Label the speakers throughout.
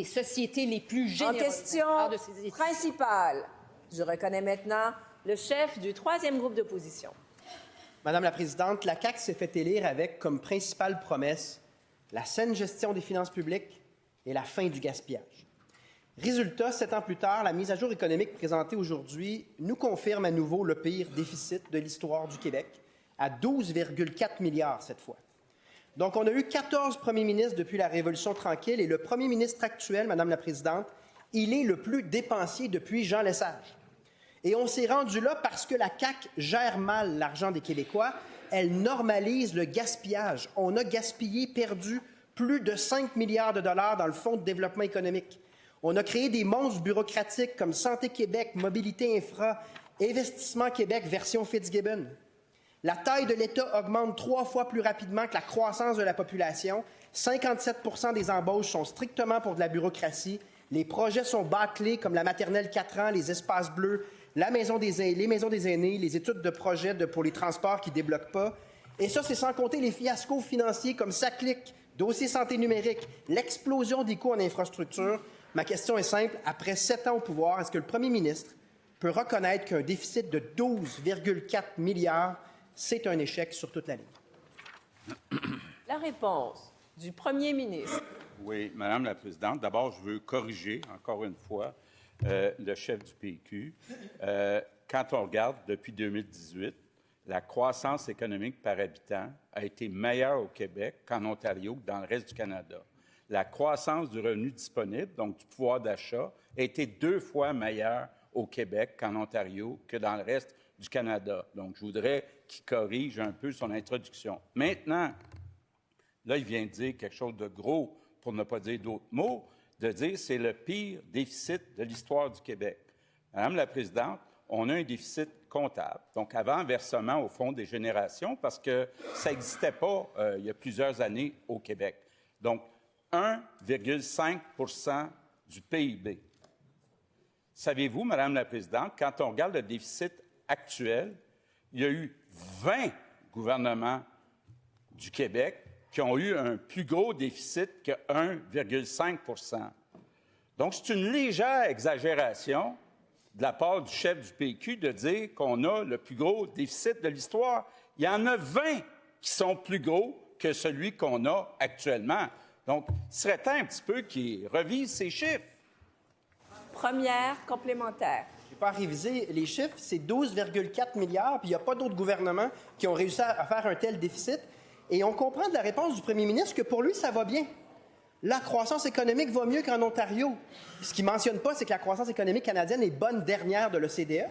Speaker 1: les sociétés les plus généreuses.
Speaker 2: En question
Speaker 1: de ces études.
Speaker 2: principale, je reconnais maintenant le chef du troisième groupe d'opposition.
Speaker 3: Madame la Présidente, la CAQ s'est fait élire avec comme principale promesse la saine gestion des finances publiques et la fin du gaspillage. Résultat, 7 ans plus tard, la mise à jour économique présentée aujourd'hui nous confirme à nouveau le pire déficit de l'histoire du Québec, à 12,4 milliards cette fois. Donc, on a eu 14 premiers ministres depuis la Révolution tranquille et le premier ministre actuel, Madame la Présidente, il est le plus dépensier depuis Jean Lesage. Et on s'est rendu là parce que la CAQ gère mal l'argent des Québécois. Elle normalise le gaspillage. On a gaspillé, perdu plus de 5 milliards de dollars dans le Fonds de développement économique. On a créé des monstres bureaucratiques comme Santé Québec, Mobilité Infra, Investissement Québec version Fitzgibbon. La taille de l'État augmente 3 fois plus rapidement que la croissance de la population. 57 % des embauches sont strictement pour de la bureaucratie. Les projets sont bâclés comme la maternelle 4 ans, les espaces bleus, les maisons des aînés, les études de projets pour les transports qui ne débloquent pas. Et ça, c'est sans compter les fiascos financiers comme SACLIC, dossier santé numérique, l'explosion des coûts en infrastructure. Ma question est simple. Après 7 ans au pouvoir, est-ce que le premier ministre peut reconnaître qu'un déficit de 12,4 milliards, c'est un échec sur toute la ligne?
Speaker 2: La réponse du premier ministre.
Speaker 4: Oui, Madame la Présidente. D'abord, je veux corriger, encore une fois, le chef du PQ. Quand on regarde, depuis 2018, la croissance économique par habitant a été meilleure au Québec qu'en Ontario que dans le reste du Canada. La croissance du revenu disponible, donc du pouvoir d'achat, a été 2 fois meilleure au Québec qu'en Ontario que dans le reste du Canada. Donc, je voudrais qu'il corrige un peu son introduction. Maintenant, là, il vient de dire quelque chose de gros, pour ne pas dire d'autres mots, de dire que c'est le pire déficit de l'histoire du Québec. Madame la Présidente, on a un déficit comptable, donc avant versement au Fonds des générations, parce que ça n'existait pas il y a plusieurs années au Québec. Donc, 1,5 % du PIB. Savez-vous, Madame la Présidente, quand on regarde le déficit actuel, il y a eu 20 gouvernements du Québec qui ont eu un plus gros déficit que 1,5 %. Donc, c'est une légère exagération de la part du chef du PQ de dire qu'on a le plus gros déficit de l'histoire. Il y en a 20 qui sont plus gros que celui qu'on a actuellement. Donc, il serait temps un petit peu qu'il revise ces chiffres.
Speaker 2: Première complémentaire.
Speaker 3: Je n'ai pas révisé les chiffres, c'est 12,4 milliards, puis il n'y a pas d'autres gouvernements qui ont réussi à faire un tel déficit. Et on comprend de la réponse du premier ministre que pour lui, ça va bien. La croissance économique va mieux qu'en Ontario. Ce qu'il ne mentionne pas, c'est que la croissance économique canadienne est bonne dernière de l'OCDE.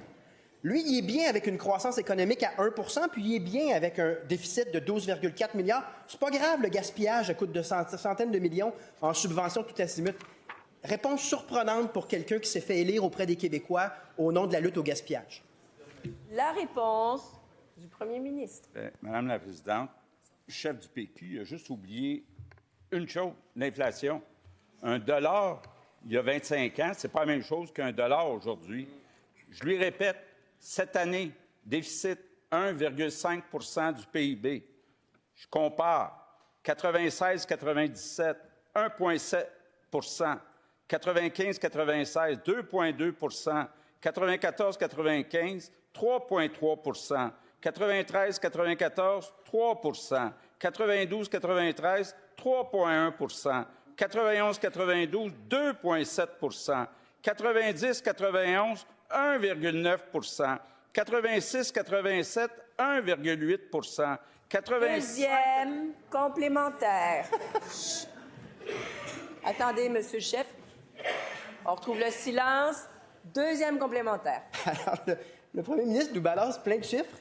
Speaker 3: Lui, il est bien avec une croissance économique à 1 % puis il est bien avec un déficit de 12,4 milliards. C'est pas grave, le gaspillage coûte de centaines de millions en subventions tout azimut. Réponse surprenante pour quelqu'un qui s'est fait élire auprès des Québécois au nom de la lutte au gaspillage.
Speaker 2: La réponse du premier ministre.
Speaker 4: Madame la Présidente, le chef du PQ a juste oublié une chose, l'inflation. $1, il y a 25 ans, ce n'est pas la même chose qu'un dollar aujourd'hui. Je lui répète, cette année, déficit 1,5 % du PIB. Je compare 96-97, 1,7 %, 95-96, 2,2 %, 94-95, 3,3 %, 93-94, 3 %, 92-93, 3,1 %, 91-92, 2,7 %, 90-91, 1,9 %, 86-87, 1,8 %, 85...
Speaker 2: Deuxième complémentaire. Attendez, Monsieur le chef. On retrouve le silence. Deuxième complémentaire.
Speaker 3: Alors, le premier ministre nous balance plein de chiffres.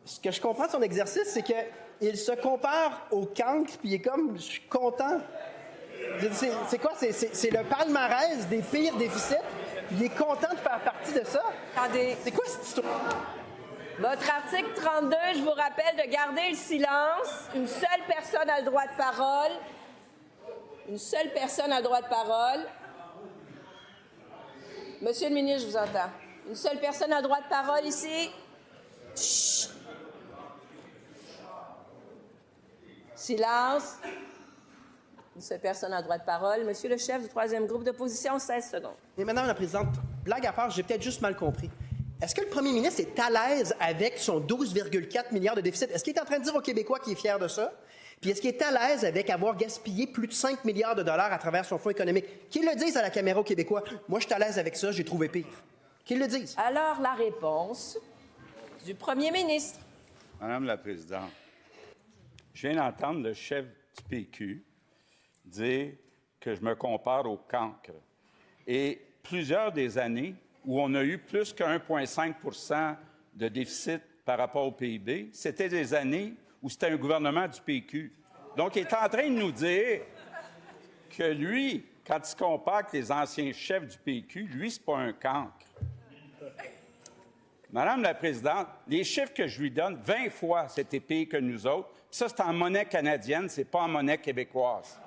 Speaker 3: Ce que je comprends de son exercice, c'est qu'il se compare au cancre, puis il est comme, je suis content. C'est quoi? C'est le palmarès des pires déficits. Il est content de faire partie de ça.
Speaker 2: Attendez.
Speaker 3: C'est quoi cette histoire?
Speaker 2: Votre article 32, je vous rappelle de garder le silence. Une seule personne a le droit de parole. Une seule personne a le droit de parole. Monsieur le ministre, je vous entends. Une seule personne a le droit de parole ici. Chut. Silence. Une seule personne a le droit de parole. Monsieur le chef du troisième groupe d'opposition, 16 secondes.
Speaker 3: Mais Madame la Présidente, blague à part, j'ai peut-être juste mal compris. Est-ce que le premier ministre est à l'aise avec son 12,4 milliards de déficit? Est-ce qu'il est en train de dire aux Québécois qu'il est fier de ça? Puis est-ce qu'il est à l'aise avec avoir gaspillé plus de 5 milliards de dollars à travers son fonds économique? Qu'ils le disent à la caméra aux Québécois. Moi, je suis à l'aise avec ça, j'ai trouvé pire. Qu'ils le disent.
Speaker 2: Alors, la réponse du premier ministre.
Speaker 4: Madame la Présidente, je viens d'entendre le chef du PQ dire que je me compare au cancre. Et plusieurs des années où on a eu plus que 1,5 de déficit par rapport au PIB, c'était des années où c'était un gouvernement du PQ. Donc, il est en train de nous dire que lui, quand il se compare avec les anciens chefs du PQ, lui, c'est pas un cancre. Madame la Présidente, les chiffres que je lui donne, 20 fois, c'était pire que nous autres. Ça, c'est en monnaie canadienne, c'est pas en monnaie québécoise.